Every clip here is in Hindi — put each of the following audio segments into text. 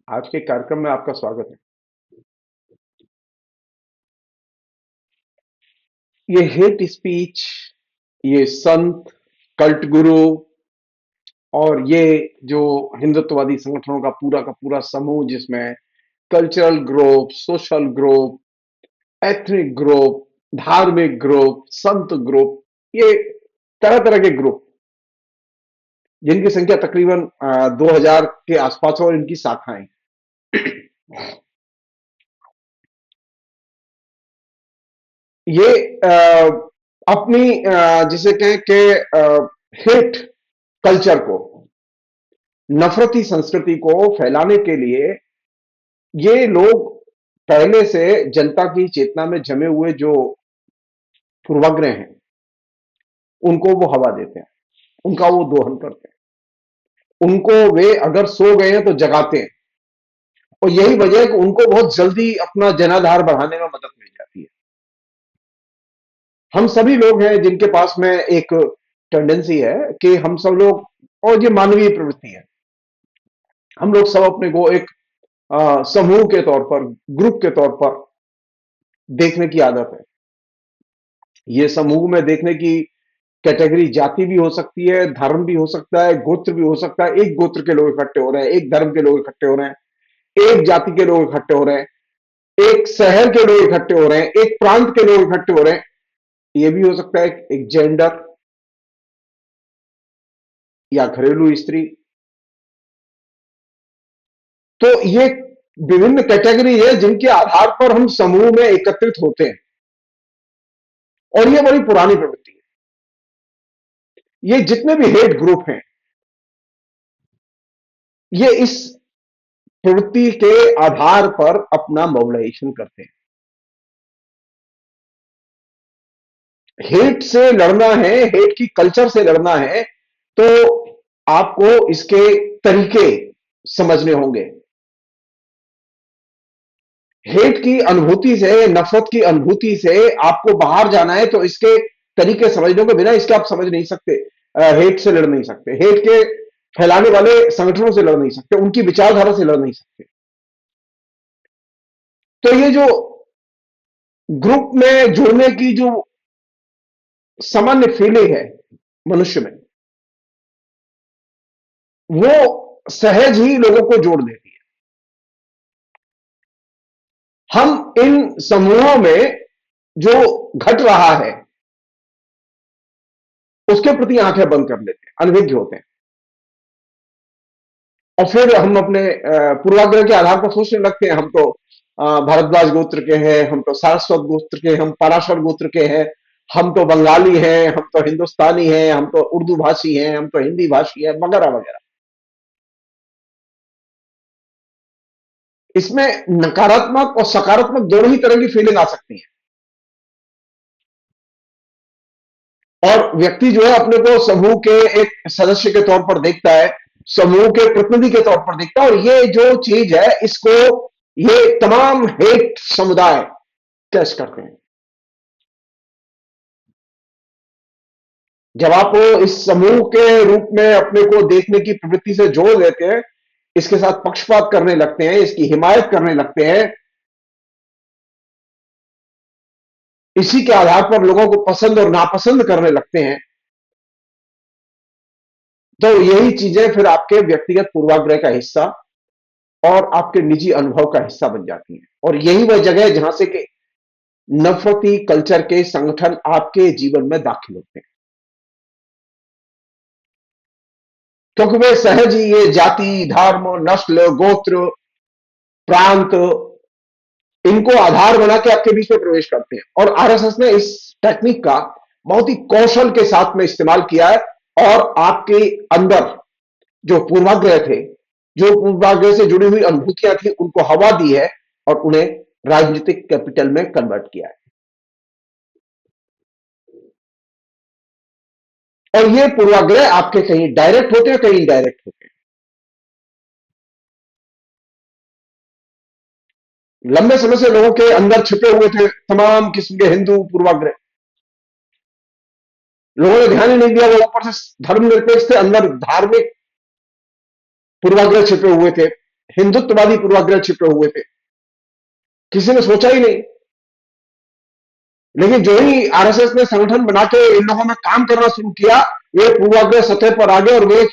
आज के कार्यक्रम में आपका स्वागत है। ये हेट स्पीच, ये संत, कल्ट गुरु और ये जो हिंदुत्ववादी संगठनों का पूरा समूह जिसमें cultural group, social group, ethnic group, धार्मिक ग्रुप, संत ग्रुप, ये तरह तरह के ग्रुप जिनकी संख्या तकरीबन 2000 के आसपास और इनकी शाखाएं। ये अपनी जिसे कहें कि हेट कल्चर को, नफरती संस्कृति को फैलाने के लिए ये लोग पहले से जनता की चेतना में जमे हुए जो पूर्वाग्रह हैं उनको वो हवा देते हैं, उनका वो दोहन करते हैं, उनको वे अगर सो गए हैं तो जगाते हैं। और यही वजह है कि उनको बहुत जल्दी अपना जनाधार बढ़ाने में मदद मिल जाती है। हम सभी लोग हैं जिनके पास में एक टेंडेंसी है कि हम सब लोग, और ये मानवीय प्रवृत्ति है, हम लोग सब अपने को एक समूह के तौर पर, ग्रुप के तौर पर देखने की आदत है। ये समूह में देखने की कैटेगरी जाति भी हो सकती है, धर्म भी हो सकता है, गोत्र भी हो सकता है। एक गोत्र के लोग इकट्ठे हो रहे हैं, एक धर्म के लोग इकट्ठे हो रहे हैं, एक जाति के लोग इकट्ठे हो रहे हैं, एक शहर के लोग इकट्ठे हो रहे हैं, एक प्रांत के लोग इकट्ठे हो रहे हैं। ये भी हो सकता है एक जेंडर या घरेलू स्त्री। तो ये विभिन्न कैटेगरी है जिनके आधार पर हम समूह में एकत्रित होते हैं, और ये बड़ी पुरानी प्रवृत्ति है। ये जितने भी हेट ग्रुप हैं, ये इस प्रवृत्ति के आधार पर अपना मोबिलाइजेशन करते हैं। हेट से लड़ना है, हेट की कल्चर से लड़ना है, तो आपको इसके तरीके समझने होंगे। हेट की अनुभूति से, नफरत की अनुभूति से आपको बाहर जाना है, तो इसके तरीके समझने के बिना इसके आप समझ नहीं सकते। हेट से लड़ नहीं सकते, हेट के फैलाने वाले संगठनों से लड़ नहीं सकते, उनकी विचारधारा से लड़ नहीं सकते। तो ये जो ग्रुप में जुड़ने की जो सामान्य फीलिंग है मनुष्य में, वो सहज ही लोगों को जोड़ देती है। हम इन समूहों में जो घट रहा है उसके प्रति आंखें बंद कर लेते हैं, अनभिज्ञ होते हैं, और फिर हम अपने पूर्वाग्रह के आधार पर सोचने लगते हैं हम तो भारद्वाज गोत्र के हैं, हम तो सारस्वत गोत्र के, हम पराशर गोत्र के हैं, हम तो बंगाली हैं, हम तो हिंदुस्तानी हैं, हम तो उर्दू भाषी हैं, हम तो हिंदी भाषी हैं, वगैरह वगैरह। इसमें नकारात्मक और सकारात्मक दोनों ही तरह की फीलिंग आ सकती है। और व्यक्ति जो है अपने को समूह के एक सदस्य के तौर पर देखता है, समूह के प्रतिनिधि के तौर पर देखता है, और ये जो चीज है इसको ये तमाम हेट समुदाय कैश करते हैं। जब आप इस समूह के रूप में अपने को देखने की प्रवृत्ति से जोड़ लेते हैं, इसके साथ पक्षपात करने लगते हैं, इसकी हिमायत करने लगते हैं, इसी के आधार पर लोगों को पसंद और नापसंद करने लगते हैं, तो यही चीजें फिर आपके व्यक्तिगत पूर्वाग्रह का हिस्सा और आपके निजी अनुभव का हिस्सा बन जाती हैं। और यही वह जगह है जहां से कि नफरती कल्चर के संगठन आपके जीवन में दाखिल होते हैं, क्योंकि वे सहज ही ये जाति, धर्म, नस्ल, गोत्र, प्रांत, इनको आधार बना के आपके बीच में प्रवेश करते हैं। और आरएसएस ने इस टेक्निक का बहुत ही कौशल के साथ में इस्तेमाल किया है, और आपके अंदर जो पूर्वाग्रह थे, जो पूर्वाग्रह से जुड़ी हुई अनुभूतियां थी, उनको हवा दी है और उन्हें राजनीतिक कैपिटल में कन्वर्ट किया है। और ये पूर्वाग्रह आपके कहीं डायरेक्ट होते हैं, कहीं इनडायरेक्ट होते हैं। लंबे समय से लोगों के अंदर छिपे हुए थे तमाम किस्म के हिंदू पूर्वाग्रह, लोगों ने ध्यान ही नहीं दिया। वो ऊपर से धर्मनिरपेक्ष थे, अंदर धार्मिक पूर्वाग्रह छिपे हुए थे। हिंदुत्ववादी पूर्वाग्रह छिपे हुए थे, किसी ने सोचा ही नहीं। लेकिन जो ही आरएसएस ने संगठन बना के इन लोगों में काम करना शुरू किया, ये पूर्वाग्रह सतह पर आ गए और वे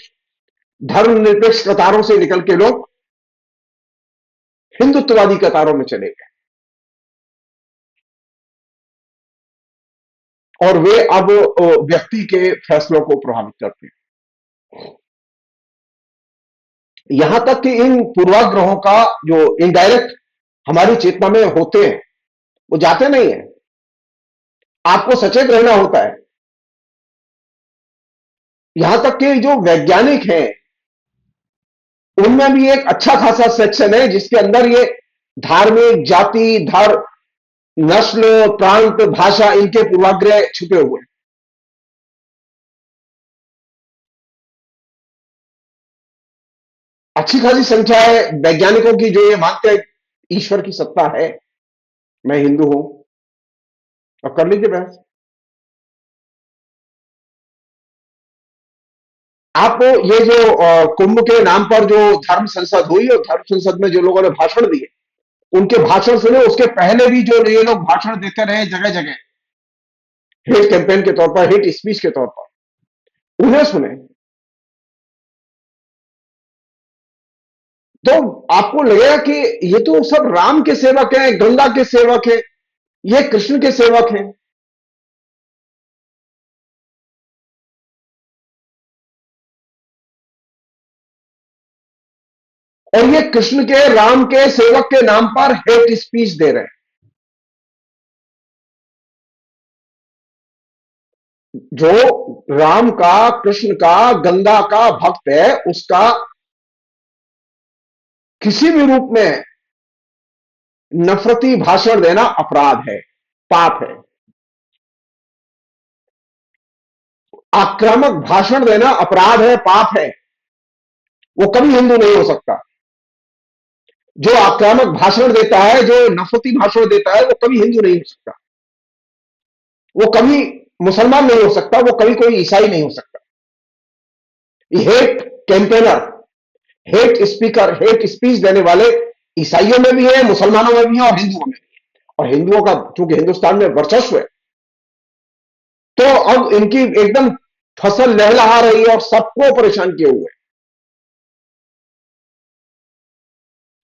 धर्मनिरपेक्ष कतारों से निकल के लोग हिंदुत्ववादी कतारों में चले गए, और वे अब व्यक्ति के फैसलों को प्रभावित करते हैं। यहां तक कि इन पूर्वाग्रहों का जो इनडायरेक्ट हमारी चेतना में होते हैं, वो जाते नहीं है। आपको सचेत रहना होता है। यहां तक कि जो वैज्ञानिक हैं, उनमें भी एक अच्छा खासा सेक्शन है जिसके अंदर ये धार्मिक, जाति, धर्म, नस्ल, प्रांत, भाषा, इनके पूर्वाग्रह छुपे हुए हैं। अच्छी खासी संख्या है वैज्ञानिकों की जो ये मानते हैं ईश्वर की सत्ता है, मैं हिंदू हूं। अब कर लीजिए बहस। आप ये जो कुंभ के नाम पर जो धर्म संसद हुई, और धर्म संसद में जो लोगों ने भाषण दिए, उनके भाषण सुने। उसके पहले भी जो ये लोग भाषण देते रहे जगह जगह, हेट कैंपेन के तौर पर, हेट स्पीच के तौर पर, उन्हें सुने। तो आपको लगेगा कि ये तो सब राम के सेवक हैं, गंगा के सेवक हैं, ये कृष्ण के सेवक हैं। और ये कृष्ण के, राम के सेवक के नाम पर हेट स्पीच दे रहे हैं। जो राम का, कृष्ण का, गंगा का भक्त है, उसका किसी भी रूप में नफरती भाषण देना अपराध है, पाप है। आक्रामक भाषण देना अपराध है, पाप है। वो कभी हिंदू नहीं हो सकता। जो आक्रामक भाषण देता है, जो नफरती भाषण देता है, वो कभी हिंदू नहीं हो सकता। वो कभी मुसलमान नहीं हो सकता, वो कभी कोई ईसाई नहीं हो सकता। Hate campaigner, hate speaker, hate speech देने वाले ईसाइयों में भी है, मुसलमानों में भी है, और हिंदुओं में भी है। और हिंदुओं का चूंकि हिंदुस्तान में वर्चस्व है, तो अब इनकी एकदम फसल लहलहा रही है और सबको परेशान किए हुए।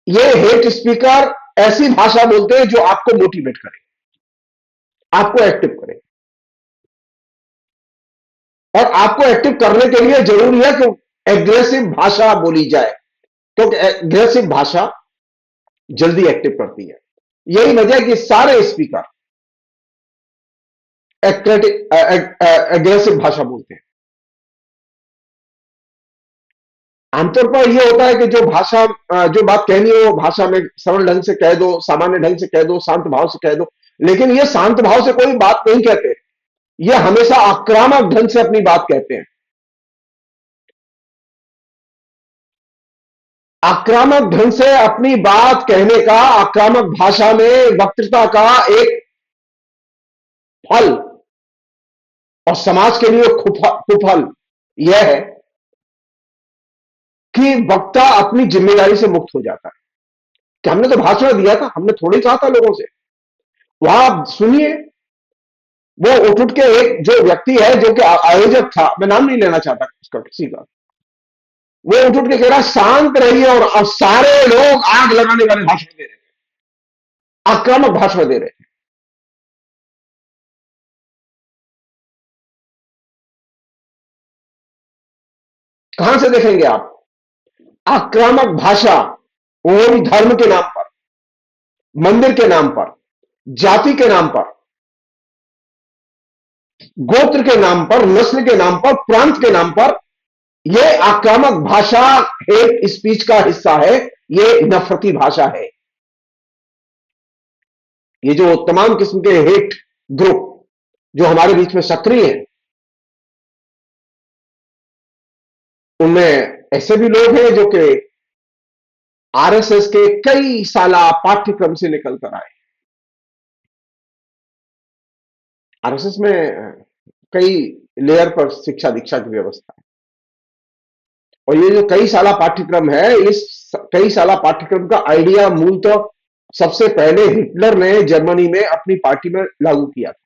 ये हेट स्पीकर ऐसी भाषा बोलते हैं जो आपको मोटिवेट करे, आपको एक्टिव करे। और आपको एक्टिव करने के लिए जरूरी है कि एग्रेसिव भाषा बोली जाए, क्योंकि एग्रेसिव भाषा जल्दी एक्टिव करती है। यही वजह है कि सारे स्पीकर एग्रेसिव भाषा बोलते हैं। आमतौर पर यह होता है कि जो भाषा, जो बात कहनी है वो भाषा में सरल ढंग से कह दो, सामान्य ढंग से कह दो, शांत भाव से कह दो। लेकिन ये शांत भाव से कोई बात नहीं कहते, ये हमेशा आक्रामक ढंग से अपनी बात कहते हैं। आक्रामक ढंग से अपनी बात कहने का, आक्रामक भाषा में वक्तृता का एक फल, और समाज के लिए कुफल यह है कि वक्ता अपनी जिम्मेदारी से मुक्त हो जाता है। कि हमने तो भाषण दिया था, हमने थोड़ी कहा था लोगों से। वहां आप सुनिए, वो उठ उठ के एक जो व्यक्ति है, जो कि आयोजक था, मैं नाम नहीं लेना चाहता उसका किसी का, वो उठ उठ के कह रहा शांत रहिए, और अब सारे लोग आग लगाने वाले भाषण दे रहे थे, आक्रामक भाषण दे रहे थे। कहां से देखेंगे आप आक्रामक भाषा? वो भी धर्म के नाम पर, मंदिर के नाम पर, जाति के नाम पर, गोत्र के नाम पर, नस्ल के नाम पर, प्रांत के नाम पर। यह आक्रामक भाषा हेट स्पीच का हिस्सा है, यह नफरती भाषा है। ये जो तमाम किस्म के हेट ग्रुप जो हमारे बीच में सक्रिय हैं, उनमें ऐसे भी लोग हैं जो कि आरएसएस के कई साला पाठ्यक्रम से निकल कर आए। आरएसएस में कई लेयर पर शिक्षा दीक्षा की व्यवस्था है। और ये जो कई साला पाठ्यक्रम है, इस कई साला पाठ्यक्रम का आइडिया मूलतः सबसे पहले हिटलर ने जर्मनी में अपनी पार्टी में लागू किया था।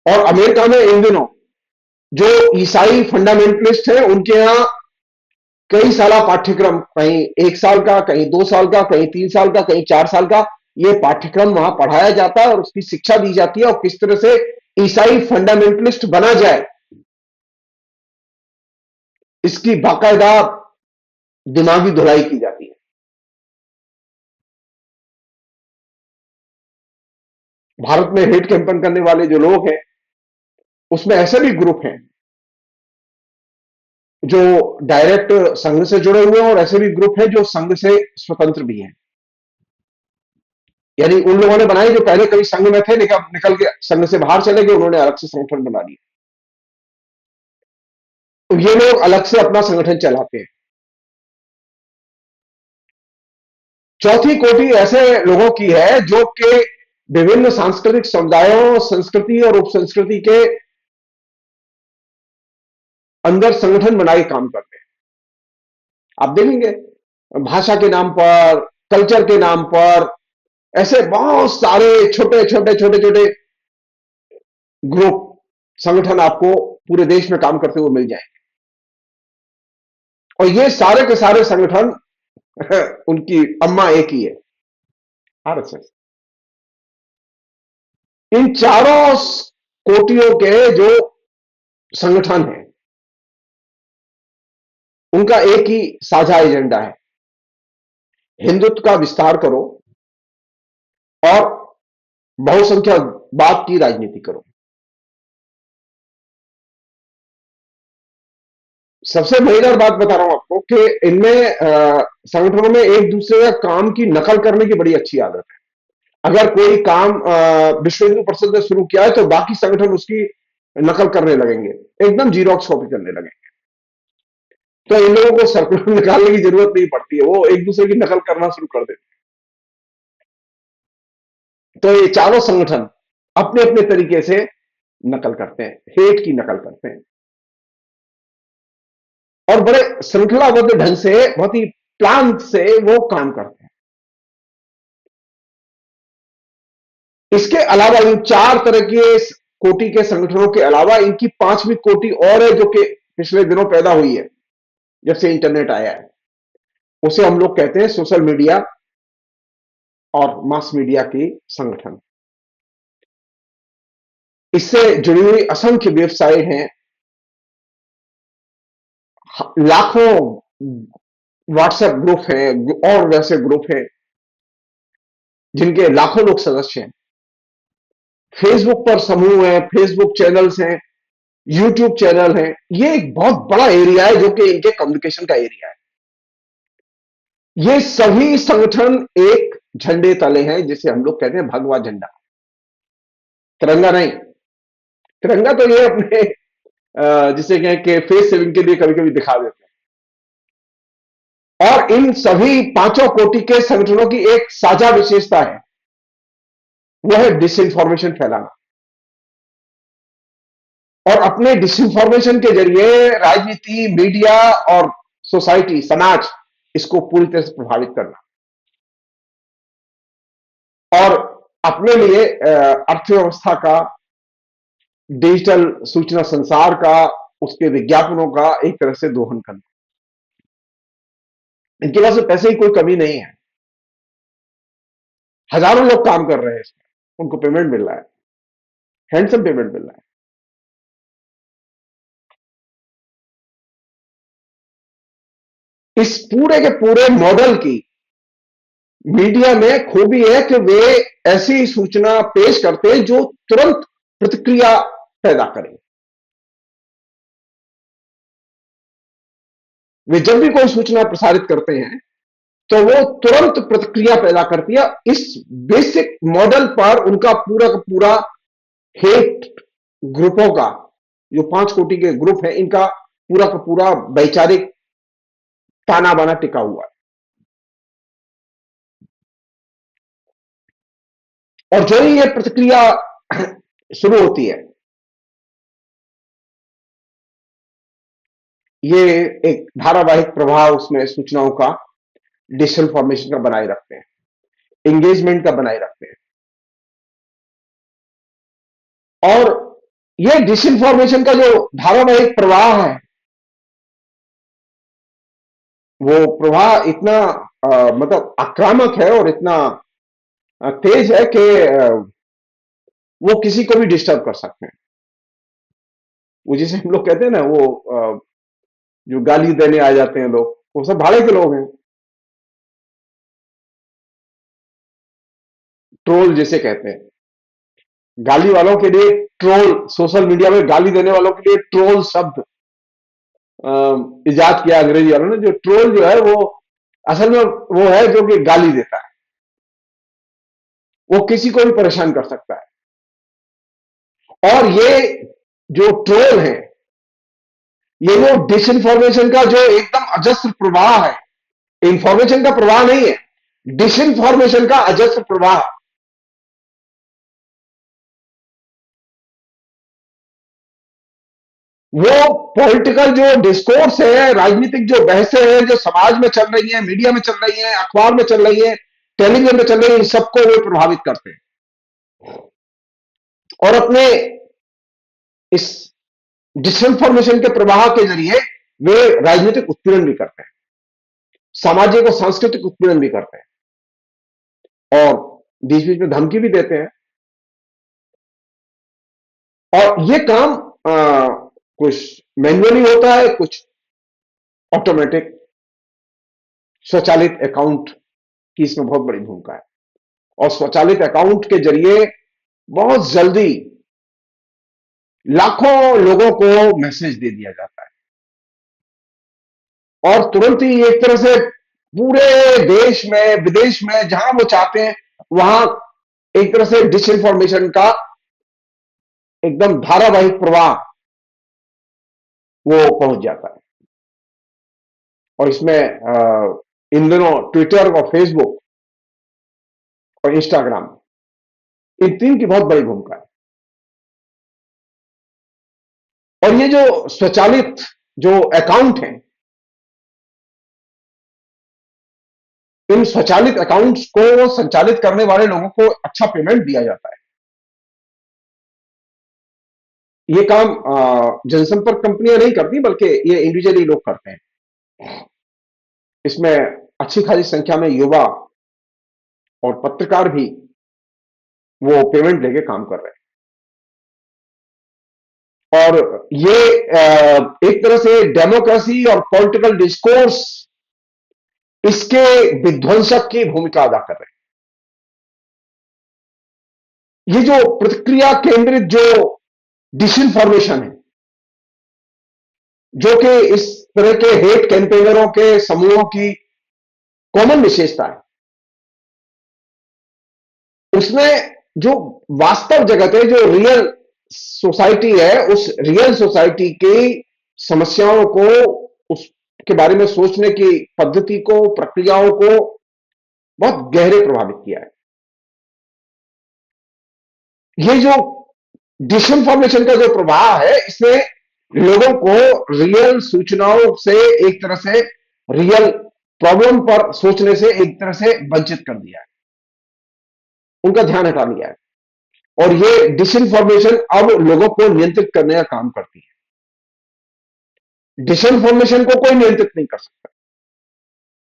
और अमेरिका में इन दिनों जो ईसाई फंडामेंटलिस्ट हैं, उनके यहां कई साला पाठ्यक्रम, कहीं 1 साल का, कहीं 2 साल का, कहीं 3 साल का, कहीं 4 साल का, ये पाठ्यक्रम वहां पढ़ाया जाता है और उसकी शिक्षा दी जाती है, और किस तरह से ईसाई फंडामेंटलिस्ट बना जाए, इसकी बाकायदा दिमागी धुलाई की जाती है। भारत में हेट कैंपेन करने वाले जो लोग हैं, उसमें ऐसे भी ग्रुप हैं जो डायरेक्ट संघ से जुड़े हुए हैं, और ऐसे भी ग्रुप हैं जो संघ से स्वतंत्र भी हैं। यानी उन लोगों ने बनाए जो पहले कभी संघ में थे, निकल निकल के संघ से बाहर चले गए, उन्होंने अलग से संगठन बना लिया। तो ये लोग अलग से अपना संगठन चलाते हैं। चौथी कोटि ऐसे लोगों की है जो कि विभिन्न सांस्कृतिक समुदायों, संस्कृति और उपसंस्कृति के अंदर संगठन बनाए काम करते हैं। आप देखेंगे भाषा के नाम पर, कल्चर के नाम पर, ऐसे बहुत सारे छोटे छोटे छोटे छोटे ग्रुप, संगठन आपको पूरे देश में काम करते हुए मिल जाएंगे। और ये सारे के सारे संगठन उनकी अम्मा एक ही है, आरएसएस। इन चारों कोटियों के जो संगठन हैं, उनका एक ही साझा एजेंडा है, हिंदुत्व का विस्तार करो और बहुसंख्यकवाद की राजनीति करो। सबसे मजेदार बात बता रहा हूं आपको कि इनमें संगठनों में एक दूसरे का काम की नकल करने की बड़ी अच्छी आदत है। अगर कोई काम विश्व हिंदू परिषद ने शुरू किया है, तो बाकी संगठन उसकी नकल करने लगेंगे, एकदम जीरोक्स कॉपी करने लगेंगे। तो इन लोगों को सर्कुलर निकालने की जरूरत नहीं पड़ती है, वो एक दूसरे की नकल करना शुरू कर देते हैं। तो ये चारों संगठन अपने अपने तरीके से नकल करते हैं, हेट की नकल करते हैं, और बड़े श्रृंखलाबद्ध ढंग से, बहुत ही प्लान से वो काम करते हैं। इसके अलावा इन चार तरह के कोटि के संगठनों के अलावा इनकी पांचवी कोटि और है, जो कि पिछले दिनों पैदा हुई है जब से इंटरनेट आया है। उसे हम लोग कहते हैं सोशल मीडिया और मास मीडिया के संगठन। इससे जुड़ी हुई असंख्य वेबसाइट हैं, लाखों व्हाट्सएप ग्रुप हैं, और वैसे ग्रुप हैं जिनके लाखों लोग सदस्य हैं। फेसबुक पर समूह है, फेसबुक चैनल्स हैं, यूट्यूब चैनल है। ये एक बहुत बड़ा एरिया है जो कि इनके कम्युनिकेशन का एरिया है। ये सभी संगठन एक झंडे तले हैं, जिसे हम लोग कहते हैं भगवा झंडा, तिरंगा नहीं। तिरंगा तो ये अपने जिसे कहें कि फेस सेविंग के लिए कभी कभी दिखा देते हैं। और इन सभी पांचों कोटि के संगठनों की एक साझा विशेषता है, वह है डिसइंफॉर्मेशन फैलाना। और अपने डिसइंफॉर्मेशन के जरिए राजनीति, मीडिया और सोसाइटी, समाज, इसको पूरी तरह से प्रभावित करना, और अपने लिए अर्थव्यवस्था का, डिजिटल सूचना संसार का, उसके विज्ञापनों का एक तरह से दोहन करना। इनके पास पैसे की कोई कमी नहीं है, हजारों लोग काम कर रहे हैं इसमें, उनको पेमेंट मिल रहा है, हैंडसम पेमेंट मिल रहा है। इस पूरे के पूरे मॉडल की मीडिया में खूबी है कि वे ऐसी सूचना पेश करते हैं जो तुरंत प्रतिक्रिया पैदा करे। वे जब भी कोई सूचना प्रसारित करते हैं, तो वो तुरंत प्रतिक्रिया पैदा करती है। इस बेसिक मॉडल पर उनका पूरा का पूरा हेट ग्रुपों का, जो 5 कोटि के ग्रुप है, इनका पूरा का पूरा वैचारिक ताना बाना टिका हुआ है। और जो ही ये प्रतिक्रिया शुरू होती है, ये एक धारावाहिक प्रभाव उसमें सूचनाओं का, डिजिटल फॉर्मेशन का बनाए रखते हैं, एंगेजमेंट का बनाए रखते हैं। और ये डिसइंफॉर्मेशन का जो धारावाहिक प्रवाह है, वो प्रवाह इतना मतलब आक्रामक है और इतना तेज है कि वो किसी को भी डिस्टर्ब कर सकते हैं। वो जिसे हम लोग कहते हैं ना, वो जो गाली देने आ जाते हैं लोग, वो सब भाड़े के लोग हैं। ट्रोल जिसे कहते हैं, गाली वालों के लिए ट्रोल, सोशल मीडिया में गाली देने वालों के लिए ट्रोल शब्द इजाद किया अंग्रेजी वालों ने। जो ट्रोल जो है, वो असल में वो है जो कि गाली देता है, वो किसी को भी परेशान कर सकता है। और ये जो ट्रोल है, ये वो डिसइंफॉर्मेशन का जो एकदम अजस्र प्रवाह है, इंफॉर्मेशन का प्रवाह नहीं है, डिसइंफॉर्मेशन का अजस्र प्रवाह। वो पॉलिटिकल जो डिस्कोर्स है, राजनीतिक जो बहसें हैं जो समाज में चल रही हैं, मीडिया में चल रही हैं, अखबार में चल रही हैं, टेलीविजन में चल रही है, इन सबको वे प्रभावित करते हैं। और अपने इस डिसइंफॉर्मेशन के प्रवाह के जरिए वे राजनीतिक उत्पीड़न भी करते हैं, सामाजिक और सांस्कृतिक उत्पीड़न भी करते हैं, और बीच बीच में धमकी भी देते हैं। और ये काम कुछ मैन्युअली होता है, कुछ ऑटोमेटिक स्वचालित अकाउंट की इसमें बहुत बड़ी भूमिका है। और स्वचालित अकाउंट के जरिए बहुत जल्दी लाखों लोगों को मैसेज दे दिया जाता है, और तुरंत ही एक तरह से पूरे देश में, विदेश में, जहां वो चाहते हैं वहां एक तरह से डिसइंफॉर्मेशन का एकदम धारावाहिक प्रवाह वो पहुंच जाता है। और इसमें इन दिनों ट्विटर और फेसबुक और इंस्टाग्राम, इन तीन की बहुत बड़ी भूमिका है। और ये जो स्वचालित जो अकाउंट हैं, इन स्वचालित अकाउंट्स को संचालित करने वाले लोगों को अच्छा पेमेंट दिया जाता है। ये काम जनसंपर्क कंपनियां नहीं करती, बल्कि ये इंडिविजुअली लोग करते हैं। इसमें अच्छी खासी संख्या में युवा और पत्रकार भी वो पेमेंट लेके काम कर रहे हैं। और ये एक तरह से डेमोक्रेसी और पॉलिटिकल डिस्कोर्स, इसके विध्वंसक की भूमिका अदा कर रहे हैं। ये जो प्रतिक्रिया केंद्रित जो डिसइंफॉर्मेशन है, जो कि इस तरह के हेट कैंपेनरों के समूहों की कॉमन विशेषता है, उसमें जो वास्तव जगत है, जो रियल सोसाइटी है, उस रियल सोसाइटी की समस्याओं को, उसके बारे में सोचने की पद्धति को, प्रक्रियाओं को बहुत गहरे प्रभावित किया है। ये जो डिसइंफॉर्मेशन का जो प्रवाह है, इसने लोगों को रियल सूचनाओं से एक तरह से रियल प्रॉब्लम पर सोचने से एक तरह से वंचित कर दिया है, उनका ध्यान हटा लिया है। और ये डिसइंफॉर्मेशन अब लोगों को नियंत्रित करने का काम करती है। डिसइंफॉर्मेशन को कोई नियंत्रित नहीं कर सकता,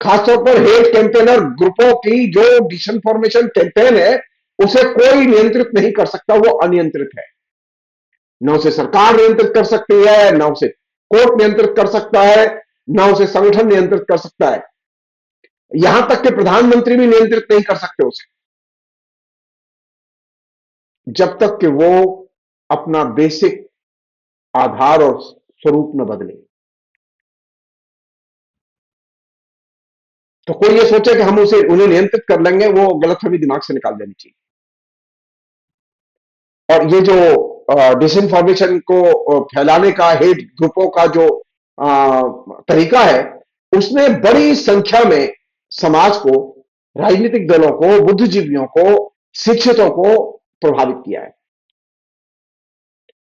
खासतौर पर हेट कैंपेनर ग्रुपों की जो डिसइंफॉर्मेशन कैंपेन है, उसे कोई नियंत्रित नहीं कर सकता, वो अनियंत्रित है। न उसे सरकार नियंत्रित कर सकती है, न उसे कोर्ट नियंत्रित कर सकता है, न उसे संगठन नियंत्रित कर सकता है, यहां तक कि प्रधानमंत्री भी नियंत्रित नहीं कर सकते उसे, जब तक कि वो अपना बेसिक आधार और स्वरूप न बदले। तो कोई ये सोचे कि हम उसे उन्हें नियंत्रित कर लेंगे, वो गलतफहमी दिमाग से निकाल देनी चाहिए। और ये जो डिसइंफॉर्मेशन को फैलाने का, हेट ग्रुपों का जो तरीका है, उसने बड़ी संख्या में समाज को, राजनीतिक दलों को, बुद्धिजीवियों को, शिक्षितों को प्रभावित किया है।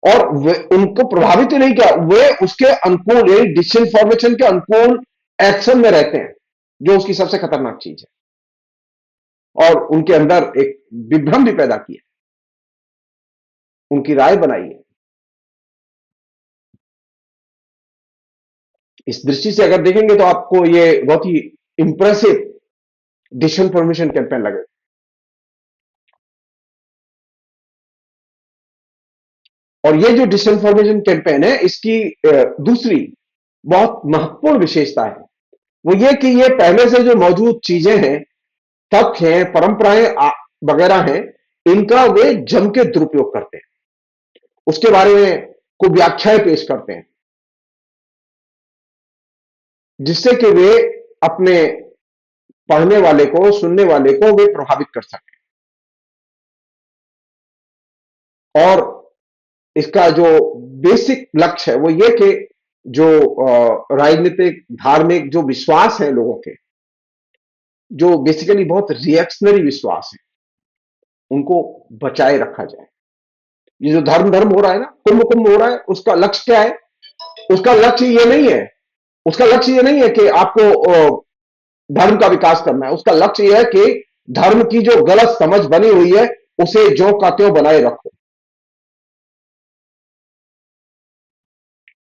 और वे उनको प्रभावित ही नहीं किया, वे उसके अनुकूल यानी डिसइंफॉर्मेशन के अनुकूल एक्शन में रहते हैं, जो उसकी सबसे खतरनाक चीज है। और उनके अंदर एक विभ्रम भी पैदा किया, उनकी राय बनाई है। इस दृष्टि से अगर देखेंगे तो आपको ये बहुत ही इंप्रेसिव डिसइंफॉर्मेशन कैंपेन लगे। और ये जो डिसइंफॉर्मेशन कैंपेन है, इसकी दूसरी बहुत महत्वपूर्ण विशेषता है, वो ये कि ये पहले से जो मौजूद चीजें हैं, तथ्य हैं, परंपराएं वगैरह हैं, इनका वे जम के दुरुपयोग करते हैं, उसके बारे में को व्याख्याएं पेश करते हैं, जिससे कि वे अपने पढ़ने वाले को, सुनने वाले को वे प्रभावित कर सकें। और इसका जो बेसिक लक्ष्य है वो ये कि जो राजनीतिक धार्मिक जो विश्वास है लोगों के, जो बेसिकली बहुत रिएक्शनरी विश्वास है, उनको बचाए रखा जाए। ये जो धर्म धर्म हो रहा है ना, कुंभ कुंभ हो रहा है, उसका लक्ष्य क्या है? उसका लक्ष्य ये नहीं है, उसका लक्ष्य ये नहीं है कि आपको धर्म का विकास करना है। उसका लक्ष्य यह है कि धर्म की जो गलत समझ बनी हुई है, उसे ज्यों का त्यों बनाए रखो,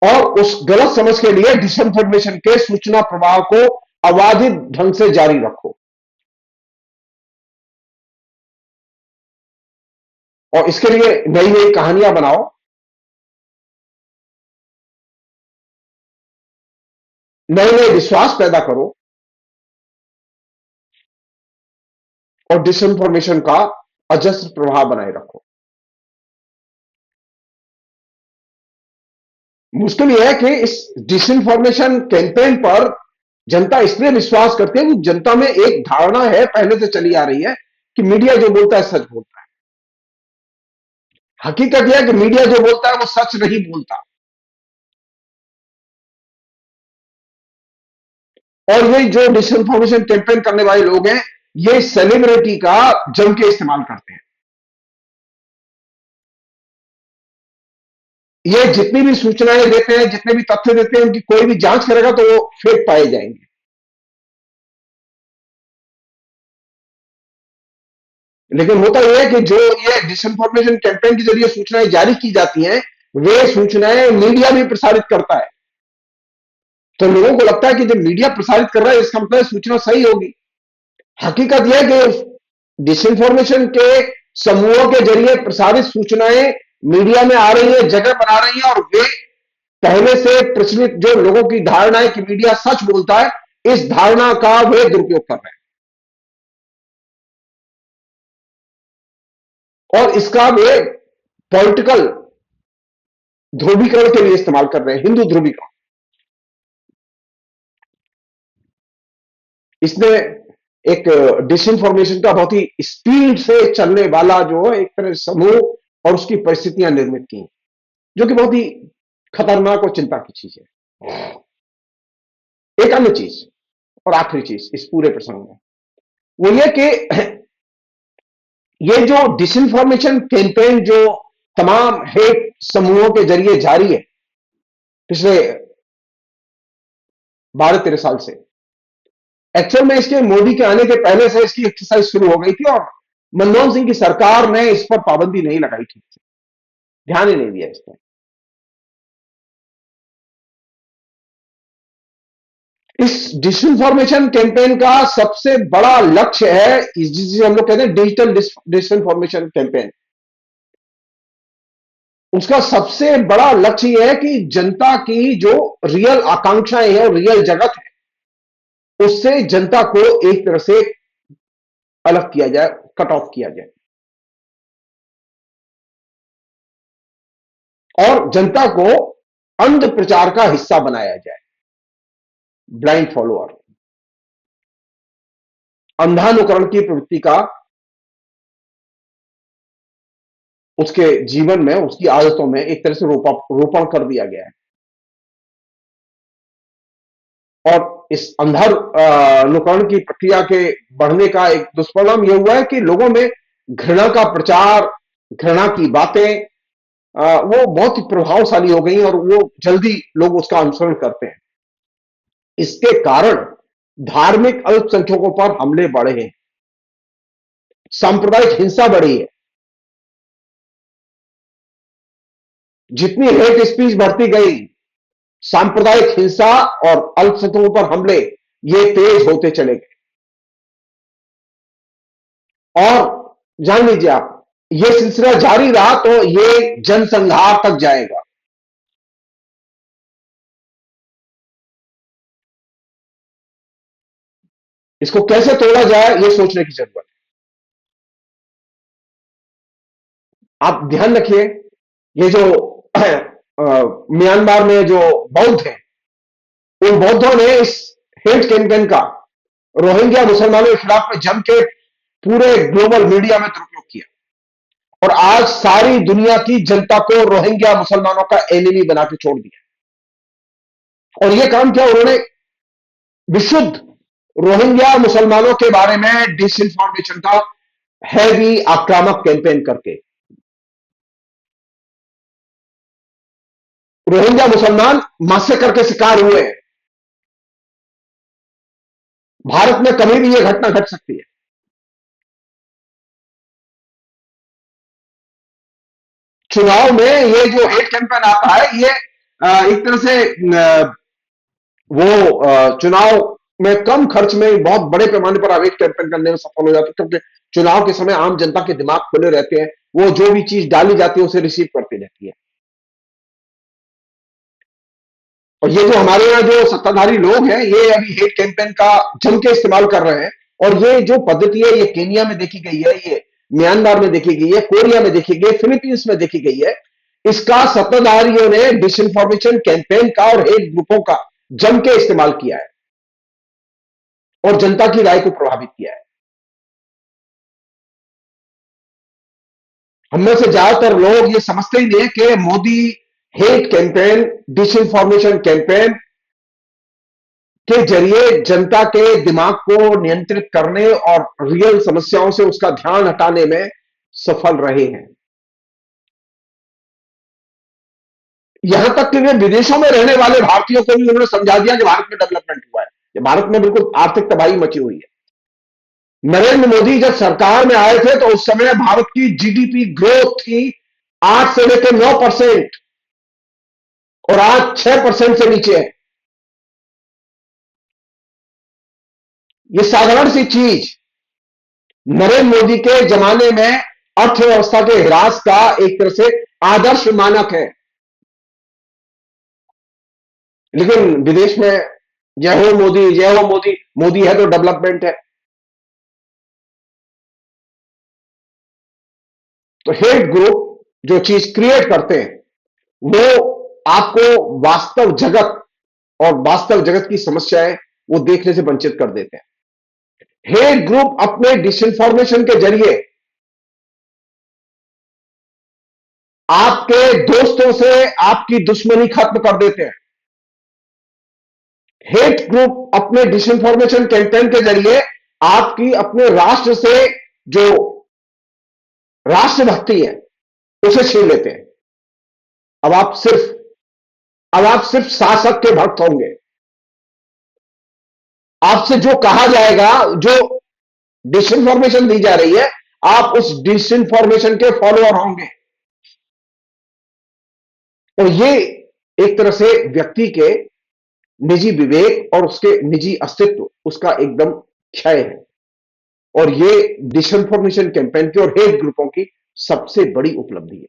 और उस गलत समझ के लिए डिसइंफॉर्मेशन के सूचना प्रवाह को अबाधित ढंग से जारी रखो। और इसके लिए नई नई कहानियां बनाओ, नए नए विश्वास पैदा करो, और डिसइंफॉर्मेशन का अजस्र प्रभाव बनाए रखो। मुश्किल यह है कि इस डिसइंफॉर्मेशन कैंपेन पर जनता इसलिए विश्वास करती है कि जनता में एक धारणा है, पहले से चली आ रही है, कि मीडिया जो बोलता है सच बोलता है। हकीकत यह है कि मीडिया जो बोलता है वो सच नहीं बोलता, और ये जो डिसइंफॉर्मेशन कैंपेन करने वाले लोग हैं, ये सेलिब्रिटी का जम के इस्तेमाल करते हैं। ये जितनी भी सूचनाएं देते हैं, जितने भी तथ्य देते हैं, उनकी कोई भी जांच करेगा तो वो फेक पाए जाएंगे। लेकिन होता यह है कि जो ये डिसइंफॉर्मेशन कैंपेन के जरिए सूचनाएं जारी की जाती हैं, वे सूचनाएं मीडिया भी प्रसारित करता है। तो लोगों को लगता है कि जब मीडिया प्रसारित कर रहा है, इसका मतलब सूचना सही होगी। हकीकत यह है कि डिसइंफॉर्मेशन के समूहों के जरिए प्रसारित सूचनाएं मीडिया में आ रही है, जगह बना रही है, और वे पहले से प्रचलित जो लोगों की धारणा है कि मीडिया सच बोलता है, इस धारणा का वे दुरुपयोग कर रहे हैं, और इसका वे पॉलिटिकल ध्रुवीकरण के लिए इस्तेमाल कर रहे हैं, हिंदू ध्रुवीकरण। इसने एक डिसइंफॉर्मेशन का बहुत ही स्पीड से चलने वाला जो है एक तरह समूह और उसकी परिस्थितियां निर्मित की, जो कि बहुत ही खतरनाक और चिंता की चीज है। एक अन्य चीज और आखिरी चीज इस पूरे प्रसंग में, वो ये कि ये जो डिसइंफॉर्मेशन कैंपेन जो तमाम हेट समूहों के जरिए जारी है पिछले 12-13 साल से, एक्चुअल में इसके मोदी के आने के पहले से इसकी एक्सरसाइज शुरू हो गई थी, और मनमोहन सिंह की सरकार ने इस पर पाबंदी नहीं लगाई ठीक से, ध्यान ही नहीं दिया इस पर। इस डिसइंफॉर्मेशन कैंपेन का सबसे बड़ा लक्ष्य है, जिसे हम लोग कहते हैं डिजिटल डिसइंफॉर्मेशन कैंपेन। उसका सबसे बड़ा लक्ष्य यह है कि जनता की जो रियल आकांक्षाएं हैं और रियल जगत है, उससे जनता को एक तरह से अलग किया जाए, कट ऑफ किया जाए, और जनता को अंध प्रचार का हिस्सा बनाया जाए, ब्लाइंड फॉलोअर, अंधानुकरण की प्रवृत्ति का उसके जीवन में, उसकी आदतों में एक तरह से रोपण कर दिया गया है। और इस अंधानुकरण की प्रक्रिया के बढ़ने का एक दुष्परिणाम यह हुआ है कि लोगों में घृणा का प्रचार, घृणा की बातें, वो बहुत ही प्रभावशाली हो गई और वो जल्दी लोग उसका अनुसरण करते हैं। इसके कारण धार्मिक अल्पसंख्यकों पर हमले बढ़े हैं, सांप्रदायिक हिंसा बढ़ी है। जितनी हेट स्पीच बढ़ती गई, सांप्रदायिक हिंसा और अल्पसंख्यकों पर हमले ये तेज होते चले गए। और जान लीजिए आप, ये सिलसिला जारी रहा तो ये जनसंहार तक जाएगा। इसको कैसे तोड़ा जाए, ये सोचने की जरूरत है। आप ध्यान रखिए, ये जो म्यांमार में जो बौद्ध हैं, उन बौद्धों ने इस हेट कैंपेन का रोहिंग्या मुसलमानों के खिलाफ में जम के पूरे ग्लोबल मीडिया में दुरुपयोग किया और आज सारी दुनिया की जनता को रोहिंग्या मुसलमानों का एनिमी बना के छोड़ दिया। और यह काम किया उन्होंने विशुद्ध रोहिंग्या मुसलमानों के बारे में डिसइंफॉर्मेशन का हैवी आक्रामक कैंपेन करके। रोहिंग्या मुसलमान मास्सेकर के शिकार हुए हैं। भारत में कभी भी यह घटना घट सकती है। चुनाव में ये जो हेट कैंपेन आता है, ये एक तरह से वो चुनाव में कम खर्च में बहुत बड़े पैमाने पर आप हेट कैंपेन करने में सफल हो जाते हैं, क्योंकि चुनाव के समय आम जनता के दिमाग खुले रहते हैं, वो जो भी चीज डाली जाती है उसे रिसीव करती रहती है। और ये जो हमारे यहाँ जो सत्ताधारी लोग हैं, ये अभी हेट कैंपेन का जम के इस्तेमाल कर रहे हैं। और ये जो पद्धति है, ये केनिया में देखी गई है, ये म्यांमार में देखी गई है, कोरिया में देखी गई है, फिलीपींस में देखी गई है। इसका सत्ताधारियों ने डिसइंफॉर्मेशन कैंपेन का और हेट ग्रुपों का जम के इस्तेमाल किया है और जनता की राय को प्रभावित किया है। हम में से ज्यादातर लोग ये समझते ही नहीं कि Modi hate campaign, disinformation campaign के जरिए जनता के दिमाग को नियंत्रित करने और रियल समस्याओं से उसका ध्यान हटाने में सफल रहे हैं। यहां तक कि वे विदेशों में रहने वाले भारतीयों को भी उन्होंने समझा दिया कि भारत में डेवलपमेंट हुआ है, भारत में बिल्कुल आर्थिक तबाही मची हुई है। नरेंद्र मोदी जब सरकार में आए थे तो उस समय भारत की जीडीपी ग्रोथ थी 8 से लेकर 9% और आज 6% से नीचे है। ये साधारण सी चीज नरेंद्र मोदी के जमाने में अर्थव्यवस्था के ह्रास का एक तरह से आदर्श मानक है। लेकिन विदेश में जय हो मोदी, जय हो मोदी, मोदी है तो डेवलपमेंट है। तो हेट ग्रुप जो चीज क्रिएट करते हैं, वो आपको वास्तव जगत और वास्तव जगत की समस्याएं वो देखने से वंचित कर देते हैं। हेट ग्रुप अपने डिसइंफॉर्मेशन के जरिए आपके दोस्तों से आपकी दुश्मनी खत्म कर देते हैं। हेट ग्रुप अपने डिसइंफॉर्मेशन कैंपेन के जरिए आपकी अपने राष्ट्र से जो राष्ट्रभक्ति है उसे छीन लेते हैं। अब आप सिर्फ अब आप सिर्फ शासक के भक्त होंगे। आपसे जो कहा जाएगा, जो डिसइंफॉर्मेशन दी जा रही है, आप उस डिसइंफॉर्मेशन के फॉलोअर होंगे। और ये एक तरह से व्यक्ति के निजी विवेक और उसके निजी अस्तित्व उसका एकदम क्षय है। और ये डिसइंफॉर्मेशन कैंपेन की और हेट ग्रुपों की सबसे बड़ी उपलब्धि है।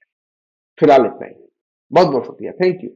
फिलहाल इतना ही। बहुत बहुत शुक्रिया। Thank you.